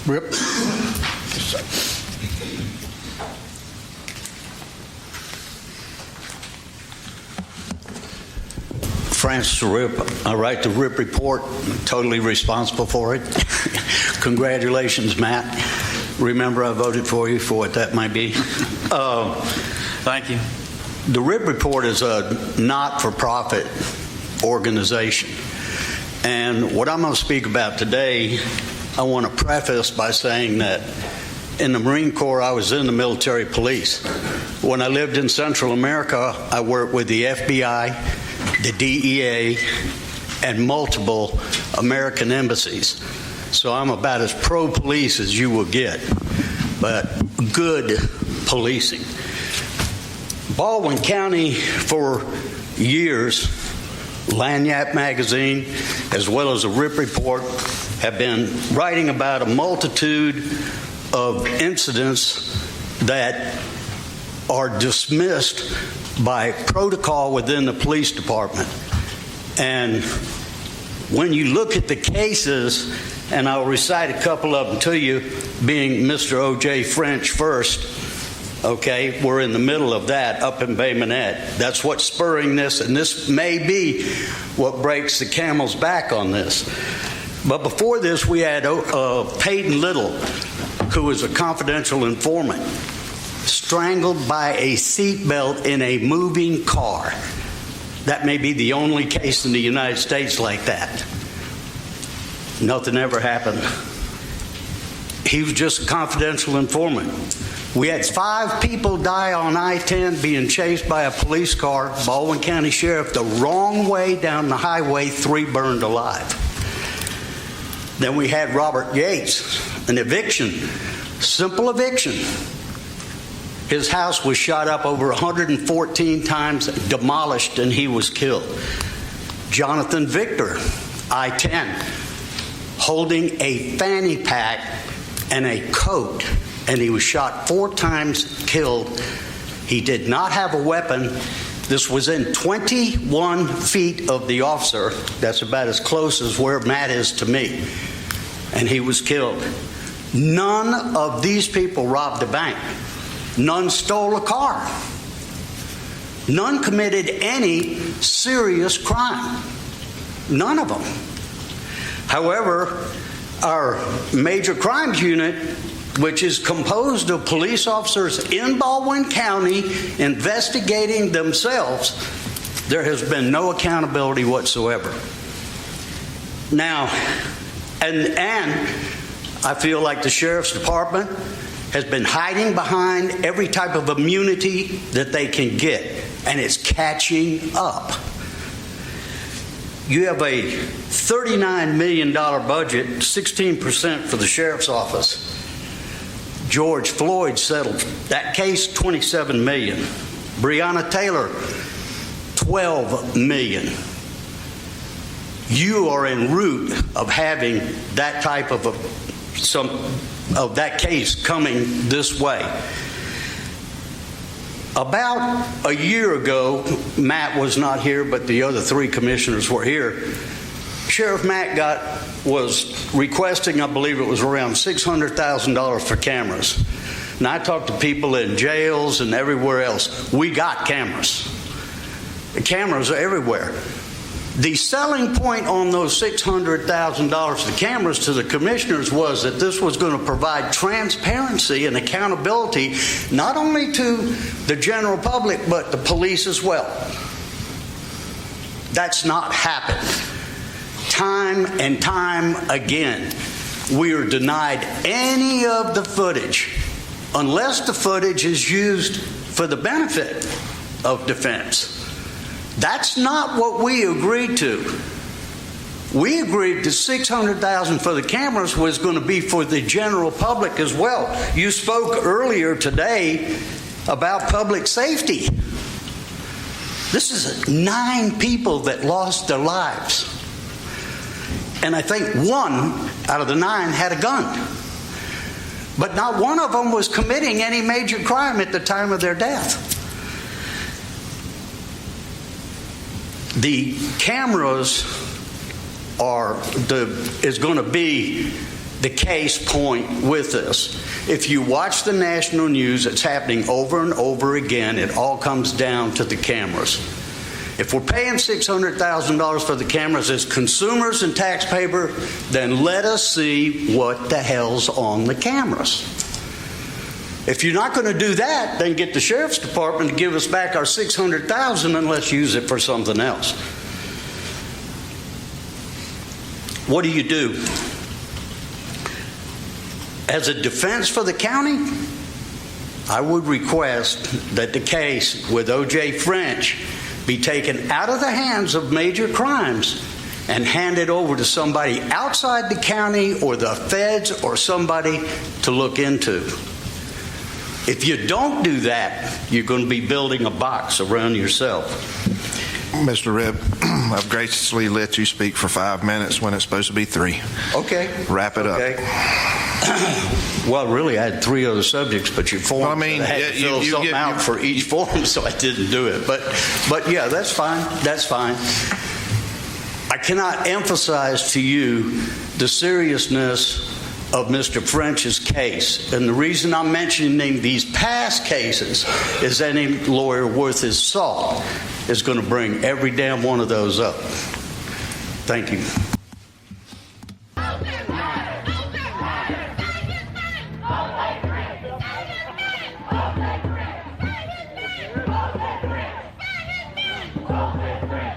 Ripp. Francis Ripp. I write the Ripp report. I'm totally responsible for it. Congratulations, Matt. Remember, I voted for you for what that might be. Thank you. The Ripp report is a not-for-profit organization. And what I'm going to speak about today, I want to preface by saying that in the Marine Corps, I was in the military police. When I lived in Central America, I worked with the FBI, the DEA, and multiple American embassies. So I'm about as pro-police as you will get, but good policing. Baldwin County, for years, Lanyap magazine, as well as the Ripp report, have been writing about a multitude of incidents that are dismissed by protocol within the police department. And when you look at the cases, and I'll recite a couple of them to you, being Mr. O.J. French first, okay, we're in the middle of that up in Bay Minette. That's what's spurring this, and this may be what breaks the camel's back on this. But before this, we had Peyton Little, who was a confidential informant, strangled by a seatbelt in a moving car. That may be the only case in the United States like that. Nothing ever happened. He was just a confidential informant. We had 5 people die on I-10 being chased by a police car, Baldwin County Sheriff, the wrong way down the highway, 3 burned alive. Then we had Robert Yates, an eviction, simple eviction. His house was shot up over 114 times, demolished, and he was killed. Jonathan Victor, I-10, holding a fanny pack and a coat, and he was shot 4 times, killed. He did not have a weapon. This was in 21 feet of the officer. That's about as close as where Matt is to me. And he was killed. None of these people robbed a bank. None stole a car. None committed any serious crime. None of them. However, our major crimes unit, which is composed of police officers in Baldwin County investigating themselves, there has been no accountability whatsoever. Now, and I feel like the Sheriff's Department has been hiding behind every type of immunity that they can get, and it's catching up. You have a $39 million budget, 16% for the Sheriff's Office. George Floyd settled that case, $27 million. Breonna Taylor, $12 million. You are en route of having that type of that case coming this way. About a year ago, Matt was not here, but the other 3 commissioners were here. Sheriff Matt was requesting, I believe it was around $600,000 for cameras. Now, I talked to people in jails and everywhere else. We got cameras. The cameras are everywhere. The selling point on those $600,000 for cameras to the commissioners was that this was going to provide transparency and accountability not only to the general public, but the police as well. That's not happened. Time and time again, we are denied any of the footage unless the footage is used for the benefit of defense. That's not what we agreed to. We agreed to $600,000 for the cameras was going to be for the general public as well. You spoke earlier today about public safety. This is 9 people that lost their lives. And I think 1 out of the 9 had a gun. But not one of them was committing any major crime at the time of their death. The cameras is going to be the case point with this. If you watch the national news, it's happening over and over again. It all comes down to the cameras. If we're paying $600,000 for the cameras as consumers and taxpayers, then let us see what the hell's on the cameras. If you're not going to do that, then get the sheriff's department to give us back our $600,000 and let's use it for something else. What do you do? As a defense for the county, I would request that the case with O.J. French be taken out of the hands of major crimes and handed over to somebody outside the county or the feds or somebody to look into. If you don't do that, you're going to be building a box around yourself. Mr. Ripp, I've graciously let you speak for 5 minutes when it's supposed to be 3. Okay. Wrap it up. Well, really, I had 3 other subjects, but your form, Well, I mean, I had to fill you something out for each form, so I didn't do it. But yeah, that's fine. That's fine. I cannot emphasize to you the seriousness of Mr. French's case. And the reason I'm mentioning these past cases is any lawyer worth his salt is going to bring every damn one of those up. Thank you.